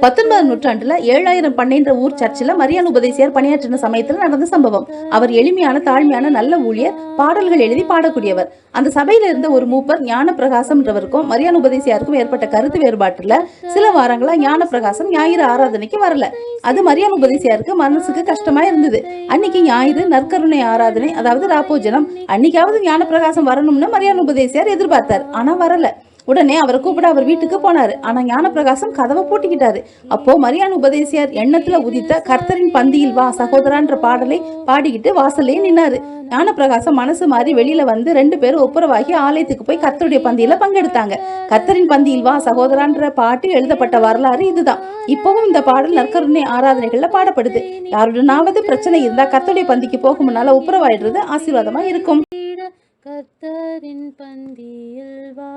19ஆம் நூற்றாண்டுல 7000 பண்ணைன்ற ஊர் சர்ச்சில் மரியான் உபதேசியார் பணியாற்றின சமயத்துல நடந்த சம்பவம். அவர் எளிமையான தாழ்மையான நல்ல ஊழியர், பாடல்கள் எழுதி பாடக்கூடியவர். அந்த சபையில இருந்த ஒரு மூப்பர் ஞான பிரகாசம்ன்றவருக்கும் மரியான் உபதேசியாருக்கும் ஏற்பட்ட கருத்து வேறுபாட்டுல சில வாரங்களா ஞான பிரகாசம் ஞாயிறு ஆராதனைக்கு வரல. அது மரியான் உபதேசியாருக்கு மனசுக்கு கஷ்டமா இருந்தது. அன்னைக்கு ஞாயிறு நற்கருணை ஆராதனை, அதாவது ராப்போஜனம். அன்னைக்காவது ஞான பிரகாசம் வரணும்னு மரியான் உபதேசியார் எதிர்பார்த்தார். ஆனா வரல. உடனே அவரை கூப்பிட அவர் வீட்டுக்கு போனாரு. ஆனா ஞான பிரகாசம் கதவை பூட்டிக்கிட்டாரு. அப்போ மரியான் உபதேசியார் எண்ணத்துல உதித்த கர்த்தரின் பந்தியில் வா சகோதரான்ற பாடலை பாடிக்கிட்டு வாசல்லே நின்னாரு. ஞான பிரகாசம் மனசு மாறி வெளியில வந்து 2 பேரும் ஒப்புரவாகி ஆலயத்துக்கு போய் கர்த்தருடைய பந்தியில பங்கெடுத்தாங்க. கர்த்தரின் பந்தியில் வா சகோதரான்ற பாட்டு எழுதப்பட்ட வரலாறு இதுதான். இப்பவும் இந்த பாடல் நற்கருணை ஆராதனைகள்ல பாடப்படுது. யாருடனாவது பிரச்சனை இருந்தா கர்த்தருடைய பந்திக்கு போக முன்னால ஒப்புரவாயிடுறது ஆசீர்வாதமா இருக்கும். கர்த்தரின் பந்தியில் வா.